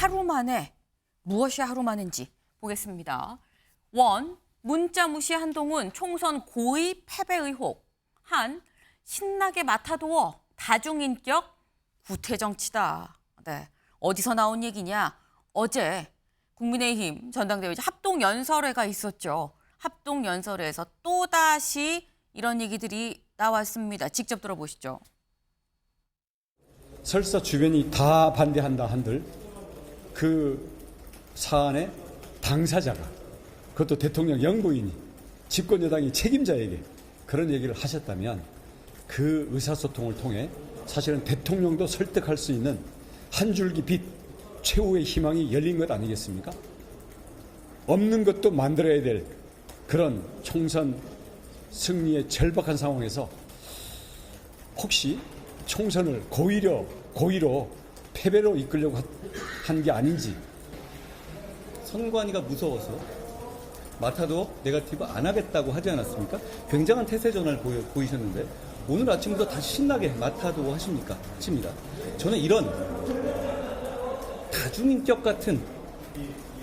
하루 만에 무엇이 하루 만인지 보겠습니다. 원, 문자 무시 한동훈 총선 고의 패배 의혹. 한, 신나게 맡아두어 다중인격 구태 정치다. 네, 어디서 나온 얘기냐? 어제 국민의힘 전당대회 합동연설회가 있었죠. 합동연설회에서 또다시 이런 얘기들이 나왔습니다. 직접 들어보시죠. 설사 주변이 다 반대한다 한들 그 사안의 당사자가, 그것도 대통령 연구인이 집권 여당이 책임자에게 그런 얘기를 하셨다면 그 의사소통을 통해 사실은 대통령도 설득할 수 있는 한 줄기 빛, 최후의 희망이 열린 것 아니겠습니까? 없는 것도 만들어야 될 그런 총선 승리의 절박한 상황에서 혹시 총선을 고의로 패배로 이끌려고 한 게 아닌지. 선관위가 무서워서 맡아도 네거티브 안 하겠다고 하지 않았습니까? 굉장한 태세 전환을 보이셨는데 오늘 아침부터 다시 신나게 맡아도 하십니까? 하십니다. 저는 이런 다중인격 같은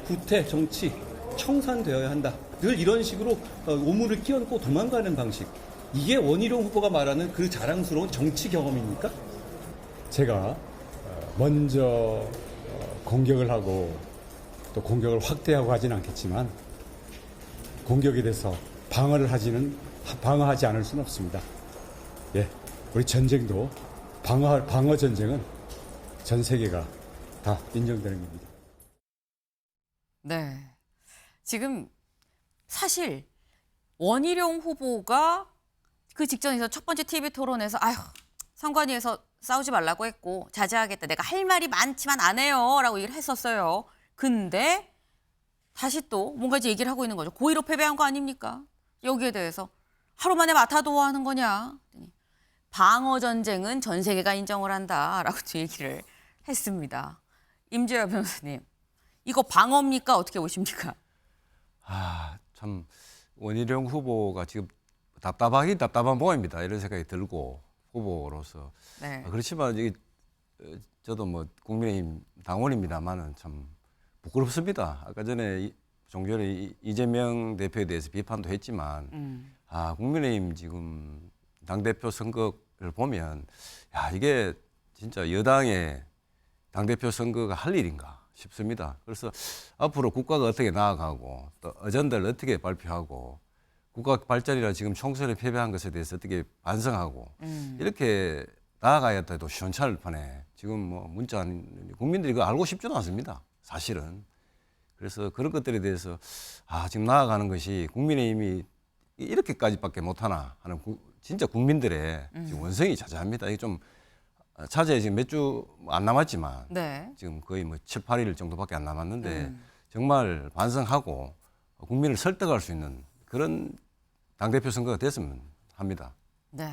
구태 정치 청산되어야 한다. 늘 이런 식으로 오물을 끼얹고 도망가는 방식. 이게 원희룡 후보가 말하는 그 자랑스러운 정치 경험입니까? 제가 먼저 공격을 하고 또 공격을 확대하고 하진 않겠지만 공격에 대해서 방어하지 않을 수는 없습니다. 예, 우리 전쟁도 방어 전쟁은 전 세계가 다 인정되는 겁니다. 네, 지금 사실 원희룡 후보가 그 직전에서 첫 번째 TV 토론에서 선관위에서 싸우지 말라고 했고 자제하겠다. 내가 할 말이 많지만 안 해요. 라고 얘기를 했었어요. 근데 다시 또 뭔가 이제 얘기를 하고 있는 거죠. 고의로 패배한 거 아닙니까? 여기에 대해서 하루 만에 맡아도 하는 거냐. 방어 전쟁은 전 세계가 인정을 한다. 라고 얘기를 했습니다. 임재화 변호사님, 이거 방어입니까? 어떻게 보십니까? 참 원희룡 후보가 지금 답답한 모양입니다. 이런 생각이 들고 후보로서. 네. 그렇지만 저도 뭐 국민의힘 당원입니다만은 참 부끄럽습니다. 아까 전에 좀 전에 이재명 대표에 대해서 비판도 했지만 국민의힘 지금 당대표 선거를 보면 이게 진짜 여당의 당대표 선거가 할 일인가 싶습니다. 그래서 앞으로 국가가 어떻게 나아가고 또 어젠다를 어떻게 발표하고 국가 발전이나 지금 총선에 패배한 것에 대해서 어떻게 반성하고 이렇게 나아가야 또 시원찮을 판에 지금 뭐 문자 국민들이 그거 알고 싶지는 않습니다. 사실은. 그래서 그런 것들에 대해서 지금 나아가는 것이 국민의힘이 이렇게까지밖에 못하나 하는 진짜 국민들의 지금 원성이 자자합니다. 이게 좀 차제에 지금 몇 주 안 남았지만 네. 지금 거의 뭐 7, 8일 정도밖에 안 남았는데 정말 반성하고 국민을 설득할 수 있는 그런 당대표 선거가 됐으면 합니다. 네.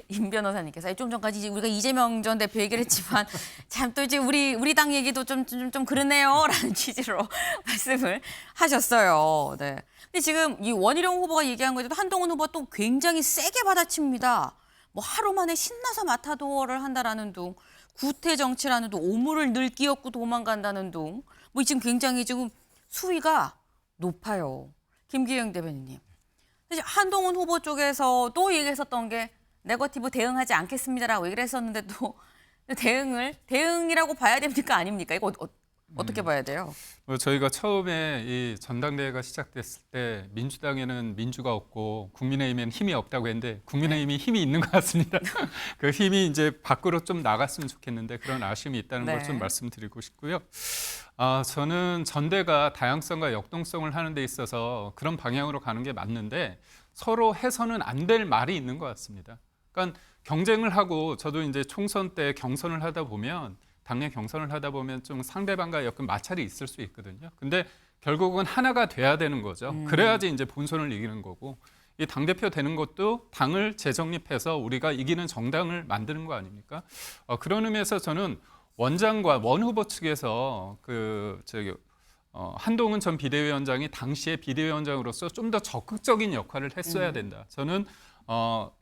임 변호사님께서 좀 전까지 우리가 이재명 전 대표 얘기를 했지만 참 또 이제 우리 당 얘기도 좀 그러네요라는 취지로 말씀을 하셨어요. 네. 근데 지금 이 원희룡 후보가 얘기한 거에도 한동훈 후보가 또 굉장히 세게 받아칩니다. 뭐 하루 만에 신나서 마타도어를 한다라는 둥, 구태 정치라는 둥, 오물을 늘 끼얹고 도망간다는 둥, 뭐 지금 굉장히 지금 수위가 높아요. 김기영 대변인님. 한동훈 후보 쪽에서 또 얘기했었던 게 네거티브 대응하지 않겠습니다라고 얘기를 했었는데 또 대응이라고 봐야 됩니까? 아닙니까? 이거 어떻게 봐야 돼요? 저희가 처음에 이 전당대회가 시작됐을 때 민주당에는 민주가 없고 국민의힘에는 힘이 없다고 했는데 국민의힘이 힘이 있는 것 같습니다. 그 힘이 이제 밖으로 좀 나갔으면 좋겠는데 그런 아쉬움이 있다는 걸 좀 말씀드리고 싶고요. 저는 전대가 다양성과 역동성을 하는 데 있어서 그런 방향으로 가는 게 맞는데 서로 해서는 안 될 말이 있는 것 같습니다. 그러니까 경쟁을 하고 저도 이제 총선 때 경선을 하다 보면 당내 경선을 하다 보면 좀 상대방과 약간 마찰이 있을 수 있거든요. 근데 결국은 하나가 돼야 되는 거죠. 그래야지 이제 본선을 이기는 거고 이 당대표 되는 것도 당을 재정립해서 우리가 이기는 정당을 만드는 거 아닙니까? 그런 의미에서 저는 원장과 원 후보 측에서 한동훈 전 비대위원장이 당시에 비대위원장으로서 좀 더 적극적인 역할을 했어야 된다. 저는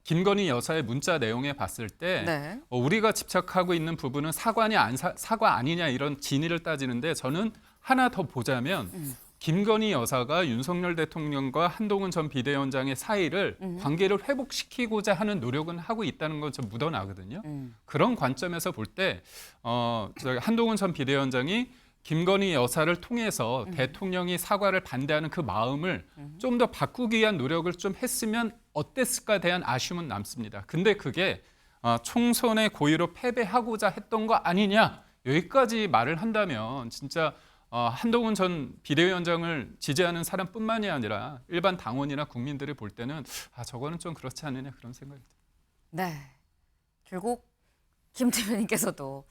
김건희 여사의 문자 내용에 봤을 때 네. 우리가 집착하고 있는 부분은 사과 아니냐 이런 진위를 따지는데 저는 하나 더 보자면 김건희 여사가 윤석열 대통령과 한동훈 전 비대위원장의 사이를 관계를 회복시키고자 하는 노력은 하고 있다는 건 좀 묻어나거든요. 그런 관점에서 볼 때 한동훈 전 비대위원장이 김건희 여사를 통해서 대통령이 사과를 반대하는 그 마음을 좀 더 바꾸기 위한 노력을 좀 했으면 어땠을까에 대한 아쉬움은 남습니다. 근데 그게 총선의 고의로 패배하고자 했던 거 아니냐 여기까지 말을 한다면 진짜 한동훈 전 비대위원장을 지지하는 사람뿐만이 아니라 일반 당원이나 국민들이 볼 때는 저거는 좀 그렇지 않느냐 그런 생각이 듭니다. 네. 결국 김 대표님께서도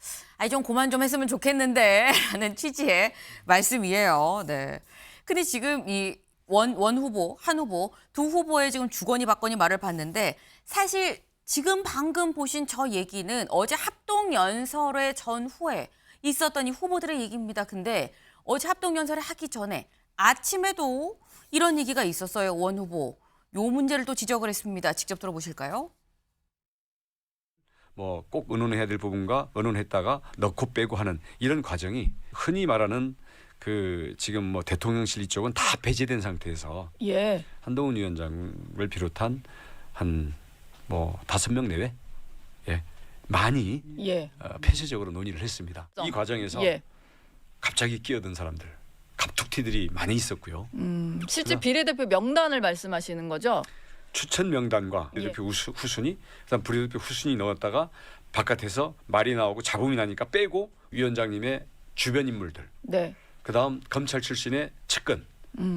좀 그만 좀 했으면 좋겠는데 라는 취지의 말씀이에요. 네. 근데 지금 이 원 후보, 한 후보, 두 후보의 지금 주거니 받거니 말을 봤는데 사실 지금 방금 보신 저 얘기는 어제 합동연설회 전후에 있었던 이 후보들의 얘기입니다. 근데 어제 합동연설을 하기 전에 아침에도 이런 얘기가 있었어요. 원 후보. 요 문제를 또 지적을 했습니다. 직접 들어보실까요? 뭐 꼭 의논해야 될 부분과 의논했다가 넣고 빼고 하는 이런 과정이 흔히 말하는 그 지금 뭐 대통령실 이쪽은 다 배제된 상태에서 예. 한동훈 위원장을 비롯한 한 뭐 5명 내외 많이 예. 폐쇄적으로 논의를 했습니다. 이 과정에서 예. 갑자기 끼어든 사람들, 갑툭튀들이 많이 있었고요. 실제 비례대표 명단을 말씀하시는 거죠? 추천 명단과 비례대표 후순위, 그다음 비례대표 후순위 넣었다가 바깥에서 말이 나오고 잡음이 나니까 빼고 위원장님의 주변 인물들, 네. 그다음 검찰 출신의 측근,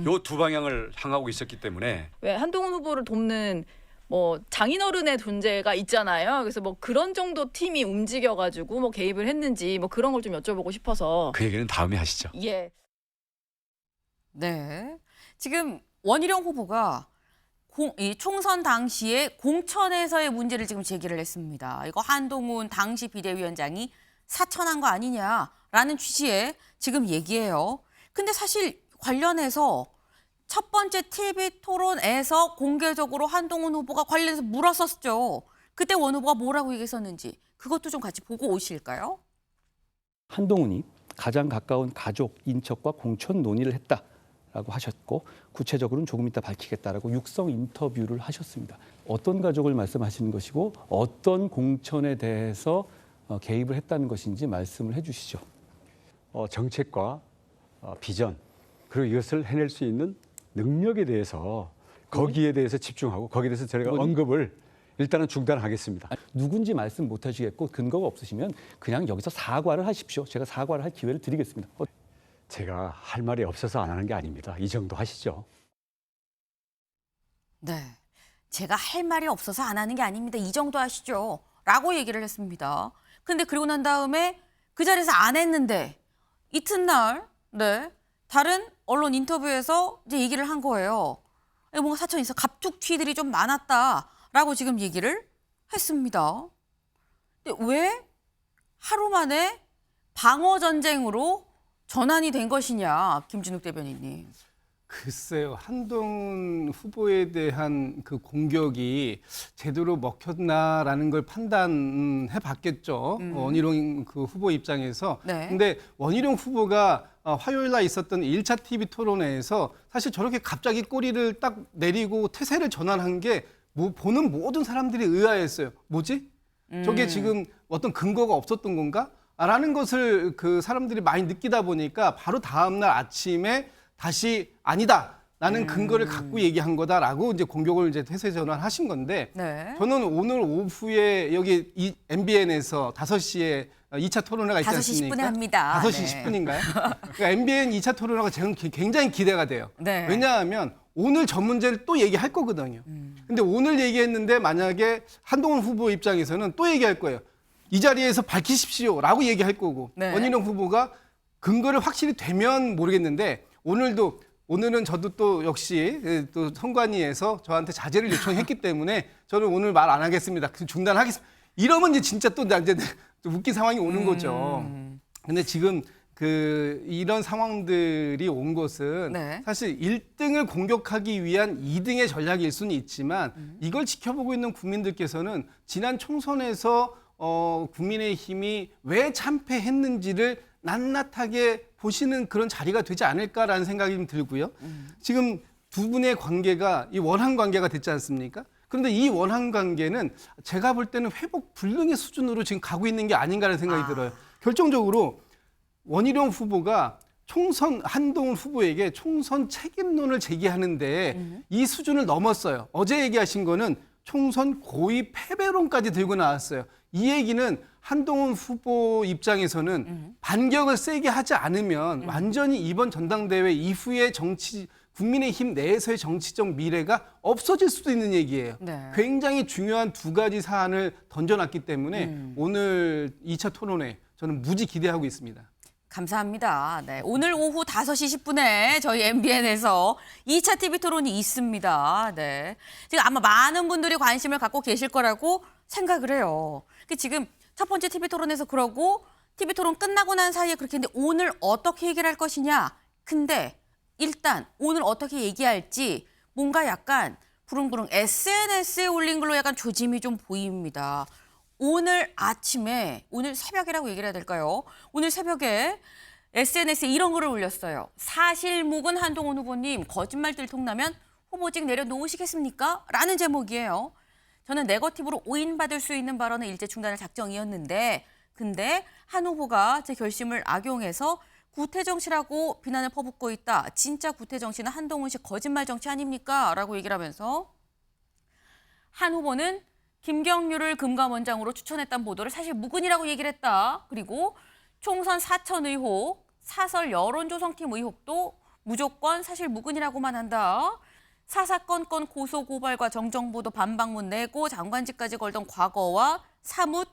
요 두 방향을 향하고 있었기 때문에 왜 한동훈 후보를 돕는 뭐 장인어른의 존재가 있잖아요. 그래서 뭐 그런 정도 팀이 움직여가지고 뭐 개입을 했는지 뭐 그런 걸 좀 여쭤보고 싶어서. 그 얘기는 다음에 하시죠. 예. 네. 지금 원희룡 후보가 이 총선 당시에 공천에서의 문제를 지금 제기를 했습니다. 이거 한동훈 당시 비대위원장이 사천한 거 아니냐라는 취지의 지금 얘기예요. 근데 사실 관련해서 첫 번째 TV 토론에서 공개적으로 한동훈 후보가 관련해서 물었었죠. 그때 원 후보가 뭐라고 얘기했었는지 그것도 좀 같이 보고 오실까요? 한동훈이 가장 가까운 가족, 인척과 공천 논의를 했다라고 하셨고 구체적으로는 조금 이따 밝히겠다라고 육성 인터뷰를 하셨습니다. 어떤 가족을 말씀하시는 것이고 어떤 공천에 대해서 개입을 했다는 것인지 말씀을 해주시죠. 정책과 비전 그리고 이것을 해낼 수 있는 능력에 대해서 거기에 대해서 집중하고 거기에 대해서 저희가 언급을 일단은 중단하겠습니다. 누군지 말씀 못 하시겠고 근거가 없으시면 그냥 여기서 사과를 하십시오. 제가 사과를 할 기회를 드리겠습니다. 제가 할 말이 없어서 안 하는 게 아닙니다. 이 정도 하시죠. 네. 제가 할 말이 없어서 안 하는 게 아닙니다. 이 정도 하시죠. 라고 얘기를 했습니다. 근데 그리고 난 다음에 그 자리에서 안 했는데 이튿날 다른 언론 인터뷰에서 이제 얘기를 한 거예요. 뭔가 사천이 있어 갑툭튀들이 좀 많았다라고 지금 얘기를 했습니다. 근데 왜 하루 만에 방어 전쟁으로 전환이 된 것이냐, 김진욱 대변인님. 글쎄요, 한동훈 후보에 대한 그 공격이 제대로 먹혔나라는 걸 판단해 봤겠죠. 원희룡 그 후보 입장에서. 네. 근데 원희룡 후보가 화요일 날 있었던 1차 TV 토론회에서 사실 저렇게 갑자기 꼬리를 딱 내리고 태세를 전환한 게 뭐 보는 모든 사람들이 의아했어요. 뭐지? 저게 지금 어떤 근거가 없었던 건가? 라는 것을 그 사람들이 많이 느끼다 보니까 바로 다음날 아침에 다시 아니다. 나는 근거를 갖고 얘기한 거다라고 이제 공격을 이제 태세 전환하신 건데 네. 저는 오늘 오후에 여기 이 MBN에서 5시에 2차 토론회가 있지 5시 않습니까? 10분에 합니다. 5시 네. 10분인가요? 그러니까 MBN 2차 토론회가 저는 굉장히 기대가 돼요. 네. 왜냐하면 오늘 전 문제를 또 얘기할 거거든요. 근데 오늘 얘기했는데 만약에 한동훈 후보 입장에서는 또 얘기할 거예요. 이 자리에서 밝히십시오라고 얘기할 거고 네. 원희룡 후보가 근거를 확실히 되면 모르겠는데 오늘은 저도 또 역시 또 선관위에서 저한테 자제를 요청했기 때문에 저는 오늘 말 안 하겠습니다. 중단하겠습니다. 이러면 이제 진짜 또 이제 웃긴 상황이 오는 거죠. 근데 지금 이런 상황들이 온 것은 네. 사실 1등을 공격하기 위한 2등의 전략일 수는 있지만 이걸 지켜보고 있는 국민들께서는 지난 총선에서 국민의힘이 왜 참패했는지를 낱낱하게 보시는 그런 자리가 되지 않을까라는 생각이 좀 들고요. 지금 두 분의 관계가 이 원한 관계가 됐지 않습니까? 그런데 이 원한 관계는 제가 볼 때는 회복 불능의 수준으로 지금 가고 있는 게 아닌가라는 생각이 들어요. 결정적으로 원희룡 후보가 한동훈 후보에게 총선 책임론을 제기하는데 이 수준을 넘었어요. 어제 얘기하신 거는 총선 고의 패배론까지 들고 나왔어요. 이 얘기는 한동훈 후보 입장에서는 반격을 세게 하지 않으면 완전히 이번 전당대회 이후의 국민의힘 내에서의 정치적 미래가 없어질 수도 있는 얘기예요. 네. 굉장히 중요한 두 가지 사안을 던져놨기 때문에 오늘 2차 토론회 저는 무지 기대하고 있습니다. 감사합니다. 네, 오늘 오후 5시 10분에 저희 MBN에서 2차 TV 토론이 있습니다. 네. 지금 아마 많은 분들이 관심을 갖고 계실 거라고 생각을 해요. 지금 첫 번째 TV 토론에서 그러고 TV 토론 끝나고 난 사이에 그렇게 했는데 오늘 어떻게 얘기를 할 것이냐. 근데 일단 오늘 어떻게 얘기할지 뭔가 약간 부릉부릉 SNS에 올린 걸로 약간 조짐이 좀 보입니다. 오늘 아침에, 오늘 새벽이라고 얘기를 해야 될까요? 오늘 새벽에 SNS에 이런 글을 올렸어요. 사실무근 한동훈 후보님, 거짓말 들통나면 후보직 내려놓으시겠습니까? 라는 제목이에요. 저는 네거티브로 오인받을 수 있는 발언은 일제 중단할 작정이었는데 근데 한 후보가 제 결심을 악용해서 구태정치라고 비난을 퍼붓고 있다. 진짜 구태정치는 한동훈식 거짓말 정치 아닙니까? 라고 얘기를 하면서 한 후보는 김경률을 금감원장으로 추천했다는 보도를 사실 무근이라고 얘기를 했다. 그리고 총선 사천 의혹, 사설 여론조성팀 의혹도 무조건 사실 무근이라고만 한다. 사사건 건 고소 고발과 정정보도 반박문 내고 장관직까지 걸던 과거와 사뭇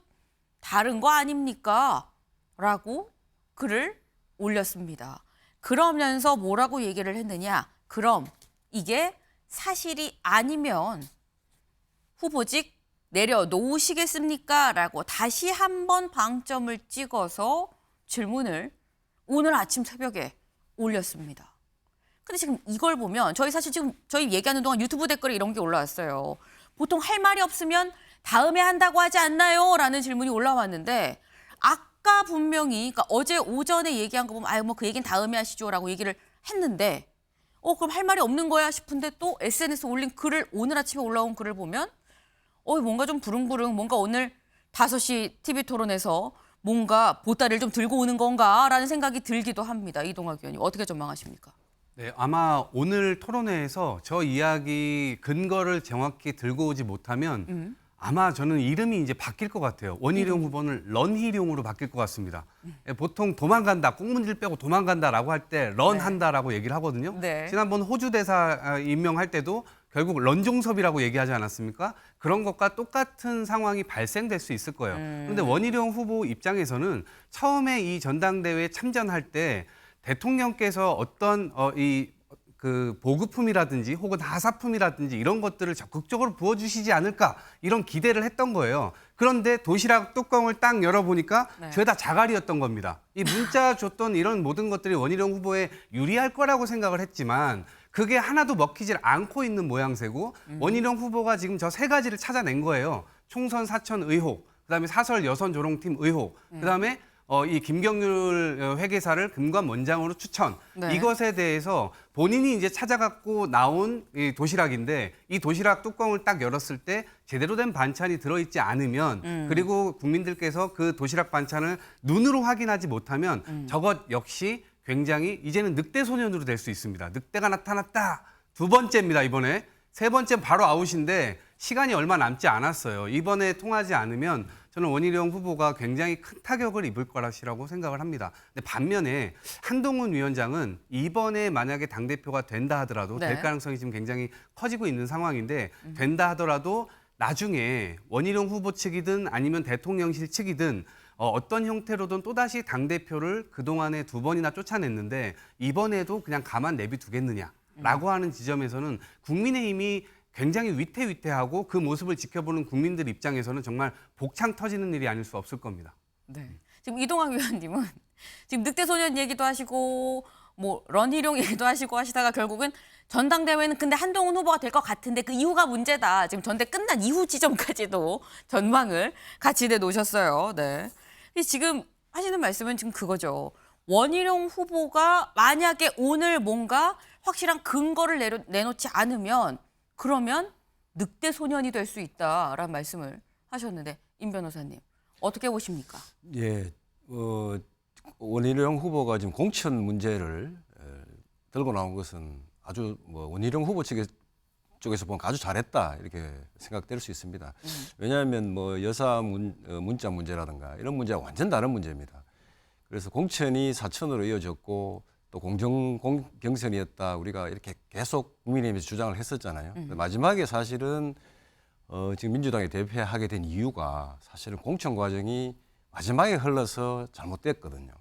다른 거 아닙니까? 라고 글을 올렸습니다. 그러면서 뭐라고 얘기를 했느냐? 그럼 이게 사실이 아니면 후보직 내려놓으시겠습니까? 라고 다시 한번 방점을 찍어서 질문을 오늘 아침 새벽에 올렸습니다. 근데 지금 이걸 보면 저희 얘기하는 동안 유튜브 댓글에 이런 게 올라왔어요. 보통 할 말이 없으면 다음에 한다고 하지 않나요? 라는 질문이 올라왔는데 아까 분명히 그러니까 어제 오전에 얘기한 거 보면 뭐 그 얘기는 다음에 하시죠 라고 얘기를 했는데 그럼 할 말이 없는 거야 싶은데 또 SNS에 올린 글을 오늘 아침에 올라온 글을 보면 뭔가 좀 부릉부릉 뭔가 오늘 5시 TV 토론에서 뭔가 보따리를 좀 들고 오는 건가라는 생각이 들기도 합니다. 이동학 의원님 어떻게 전망하십니까? 네, 아마 오늘 토론회에서 저 이야기 근거를 정확히 들고 오지 못하면 아마 저는 이름이 이제 바뀔 것 같아요. 원희룡 후보는 런희룡으로 바뀔 것 같습니다. 보통 도망간다, 꽁문질 빼고 도망간다라고 할 때 런한다라고 얘기를 하거든요. 네. 지난번 호주 대사 임명할 때도 결국 런종섭이라고 얘기하지 않았습니까? 그런 것과 똑같은 상황이 발생될 수 있을 거예요. 그런데 원희룡 후보 입장에서는 처음에 이 전당대회에 참전할 때 대통령께서 어떤 그 보급품이라든지 혹은 하사품이라든지 이런 것들을 적극적으로 부어주시지 않을까 이런 기대를 했던 거예요. 그런데 도시락 뚜껑을 딱 열어보니까 죄다 자갈이었던 겁니다. 이 문자 줬던 이런 모든 것들이 원희룡 후보에 유리할 거라고 생각을 했지만 그게 하나도 먹히질 않고 있는 모양새고 원희룡 후보가 지금 저 3가지를 찾아낸 거예요. 총선 사천 의혹, 그다음에 사설 여선 조롱팀 의혹, 그다음에 이 김경률 회계사를 금감원장으로 추천. 네. 이것에 대해서 본인이 이제 찾아갖고 나온 이 도시락인데 이 도시락 뚜껑을 딱 열었을 때 제대로 된 반찬이 들어있지 않으면 그리고 국민들께서 그 도시락 반찬을 눈으로 확인하지 못하면 저것 역시 굉장히 이제는 늑대 소년으로 될 수 있습니다. 늑대가 나타났다. 2번째입니다, 이번에. 3번째 바로 아웃인데 시간이 얼마 남지 않았어요. 이번에 통하지 않으면 저는 원희룡 후보가 굉장히 큰 타격을 입을 거라고 생각을 합니다. 근데 반면에 한동훈 위원장은 이번에 만약에 당대표가 된다 하더라도 될 가능성이 지금 굉장히 커지고 있는 상황인데 된다 하더라도 나중에 원희룡 후보 측이든 아니면 대통령실 측이든 어떤 형태로든 또다시 당대표를 그동안에 2번이나 쫓아냈는데 이번에도 그냥 가만 내비두겠느냐라고 하는 지점에서는 국민의힘이 굉장히 위태위태하고 그 모습을 지켜보는 국민들 입장에서는 정말 복창 터지는 일이 아닐 수 없을 겁니다. 네. 지금 이동학 의원님은 지금 늑대 소년 얘기도 하시고 뭐 런희룡 얘기도 하시고 하시다가 결국은 전당대회는 근데 한동훈 후보가 될 것 같은데 그 이후가 문제다. 지금 전대 끝난 이후 지점까지도 전망을 같이 내놓으셨어요. 네. 근데 지금 하시는 말씀은 지금 그거죠. 원희룡 후보가 만약에 오늘 뭔가 확실한 근거를 내놓지 않으면 그러면 늑대 소년이 될 수 있다라는 말씀을 하셨는데 임 변호사님 어떻게 보십니까? 예, 원희룡 후보가 지금 공천 문제를 들고 나온 것은 아주 뭐 원희룡 후보 쪽에서 보면 아주 잘했다 이렇게 생각될 수 있습니다. 왜냐하면 뭐 여사 문자 문제라든가 이런 문제와 완전 다른 문제입니다. 그래서 공천이 사천으로 이어졌고 또 공정경선이었다 우리가 이렇게 계속 국민의힘에서 주장을 했었잖아요. 마지막에 사실은 지금 민주당이 대표하게 된 이유가 사실은 공천 과정이 마지막에 흘러서 잘못됐거든요.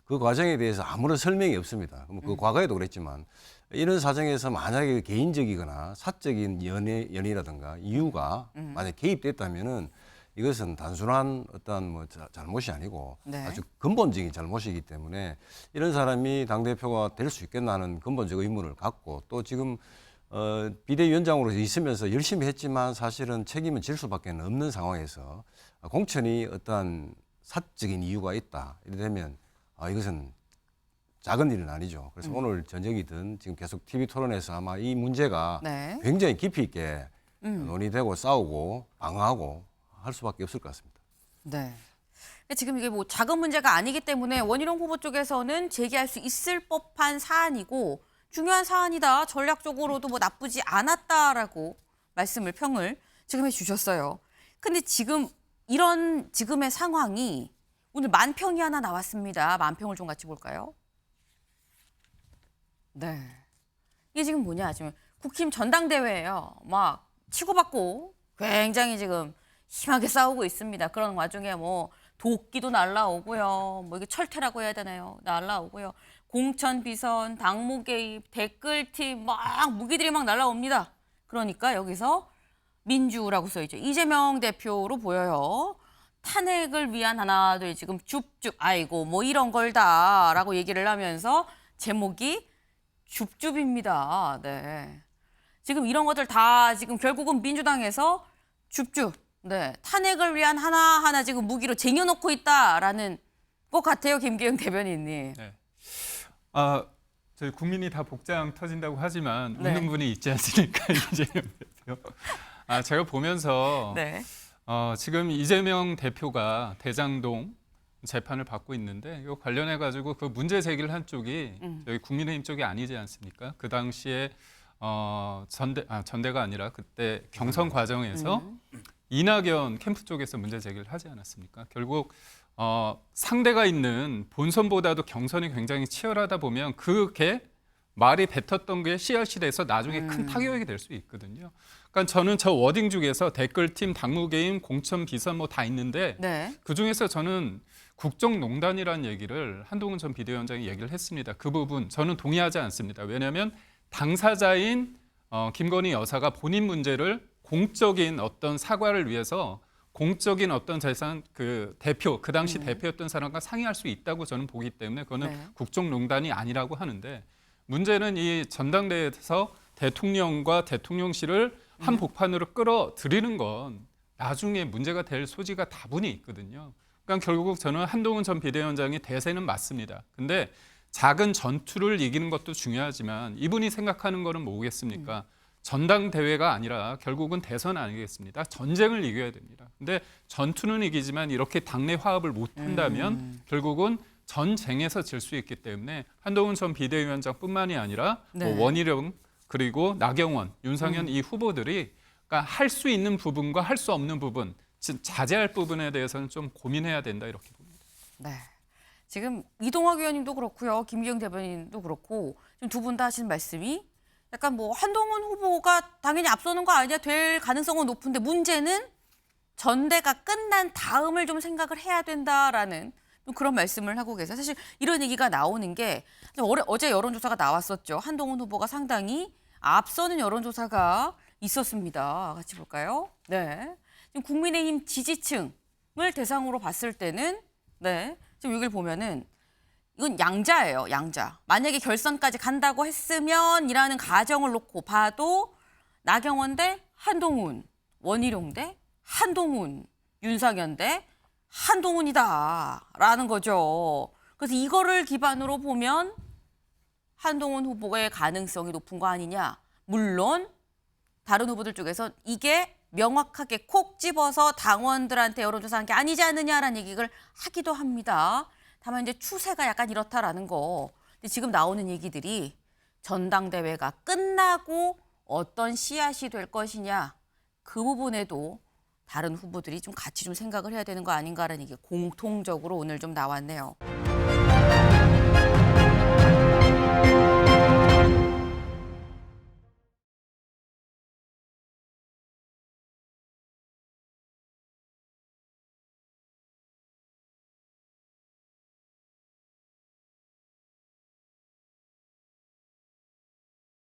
그 과정에 대해서 아무런 설명이 없습니다. 그 과거에도 그랬지만 이런 사정에서 만약에 개인적이거나 사적인 연이라든가 이유가 만약 개입됐다면은 이것은 단순한 어떤 뭐 잘못이 아니고 네. 아주 근본적인 잘못이기 때문에 이런 사람이 당대표가 될 수 있겠나 하는 근본적 의문을 갖고 또 지금 비대위원장으로 있으면서 열심히 했지만 사실은 책임은 질 수밖에 없는 상황에서 공천이 어떠한 사적인 이유가 있다. 이러면 이것은 작은 일은 아니죠. 그래서 오늘 저녁이든 지금 계속 TV 토론에서 아마 이 문제가 네. 굉장히 깊이 있게 논의되고 싸우고 방어하고 할 수밖에 없을 것 같습니다. 네. 근데 지금 이게 뭐 작은 문제가 아니기 때문에 원희룡 후보 쪽에서는 제기할 수 있을 법한 사안이고 중요한 사안이다. 전략적으로도 뭐 나쁘지 않았다라고 평을 지금 해주셨어요. 근데 지금 이런 지금의 상황이 오늘 만평이 하나 나왔습니다. 만평을 좀 같이 볼까요? 네. 이게 지금 뭐냐? 지금 국힘 전당대회예요. 막 치고받고 굉장히 지금 심하게 싸우고 있습니다. 그런 와중에 뭐 도끼도 날라오고요. 뭐 이게 철퇴라고 해야 되나요? 날라오고요. 공천 비선, 당무 개입, 댓글팀 막 무기들이 막 날라옵니다. 그러니까 여기서 민주라고 써있죠. 이재명 대표로 보여요. 탄핵을 위한 하나 둘 지금 줍줍 아이고 뭐 이런 걸다라고 얘기를 하면서 제목이 줍줍입니다. 네. 지금 이런 것들 다 지금 결국은 민주당에서 줍줍 네, 탄핵을 위한 하나하나 지금 무기로 쟁여놓고 있다라는 것 같아요, 김기영 대변인님. 네. 저희 국민이 다 복장 터진다고 하지만 네. 웃는 분이 있지 않습니까? 이재명 대표. 제가 보면서 네. 지금 이재명 대표가 대장동 재판을 받고 있는데 이거 관련해 가지고 그 문제 제기를 한 쪽이 여기 국민의힘 쪽이 아니지 않습니까? 그 당시에 전대가 아니라 그때 경선 과정에서 이낙연 캠프 쪽에서 문제 제기를 하지 않았습니까? 결국 상대가 있는 본선보다도 경선이 굉장히 치열하다 보면 그게 말이 뱉었던 게 씨앗이 돼서 나중에 큰 타격이 될 수 있거든요. 그러니까 저는 저 워딩 중에서 댓글팀, 당무개임, 공천 비선 뭐 다 있는데 네. 그중에서 저는 국정농단이라는 얘기를 한동훈 전 비대위원장이 얘기를 했습니다. 그 부분 저는 동의하지 않습니다. 왜냐하면 당사자인 김건희 여사가 본인 문제를 공적인 어떤 사과를 위해서 공적인 어떤 재산 그 대표 그 당시 대표였던 사람과 상의할 수 있다고 저는 보기 때문에 그거는 네. 국정농단이 아니라고 하는데 문제는 이 전당대회에서 대통령과 대통령실을 한 복판으로 끌어들이는 건 나중에 문제가 될 소지가 다분히 있거든요. 그러니까 결국 저는 한동훈 전 비대위원장이 대세는 맞습니다. 근데 작은 전투를 이기는 것도 중요하지만 이분이 생각하는 거는 뭐겠습니까? 전당대회가 아니라 결국은 대선 아니겠습니까? 전쟁을 이겨야 됩니다. 근데 전투는 이기지만 이렇게 당내 화합을 못한다면 결국은 전쟁에서 질 수 있기 때문에 한동훈 전 비대위원장뿐만이 아니라 네. 뭐 원희룡 그리고 나경원, 윤상현 이 후보들이 그러니까 할 수 있는 부분과 할 수 없는 부분, 즉 자제할 부분에 대해서는 좀 고민해야 된다 이렇게 봅니다. 네. 지금 이동학 의원님도 그렇고요. 김기영 대변인도 그렇고 지금 두 분 다 하시는 말씀이 약간 뭐 한동훈 후보가 당연히 앞서는 거 아니냐 될 가능성은 높은데 문제는 전대가 끝난 다음을 좀 생각을 해야 된다라는 그런 말씀을 하고 계세요. 사실 이런 얘기가 나오는 게 어제 여론조사가 나왔었죠. 한동훈 후보가 상당히 앞서는 여론조사가 있었습니다. 같이 볼까요? 네. 지금 국민의힘 지지층을 대상으로 봤을 때는 네. 지금 여기를 보면은 이건 양자예요, 양자. 만약에 결선까지 간다고 했으면이라는 가정을 놓고 봐도 나경원 대 한동훈, 원희룡 대 한동훈, 윤상현 대 한동훈이다라는 거죠. 그래서 이거를 기반으로 보면 한동훈 후보의 가능성이 높은 거 아니냐. 물론 다른 후보들 쪽에서 이게 명확하게 콕 집어서 당원들한테 여론조사한 게 아니지 않느냐라는 얘기를 하기도 합니다. 다만 이제 추세가 약간 이렇다라는 거. 근데 지금 나오는 얘기들이 전당대회가 끝나고 어떤 씨앗이 될 것이냐. 그 부분에도 다른 후보들이 좀 같이 좀 생각을 해야 되는 거 아닌가라는 얘기 공통적으로 오늘 좀 나왔네요.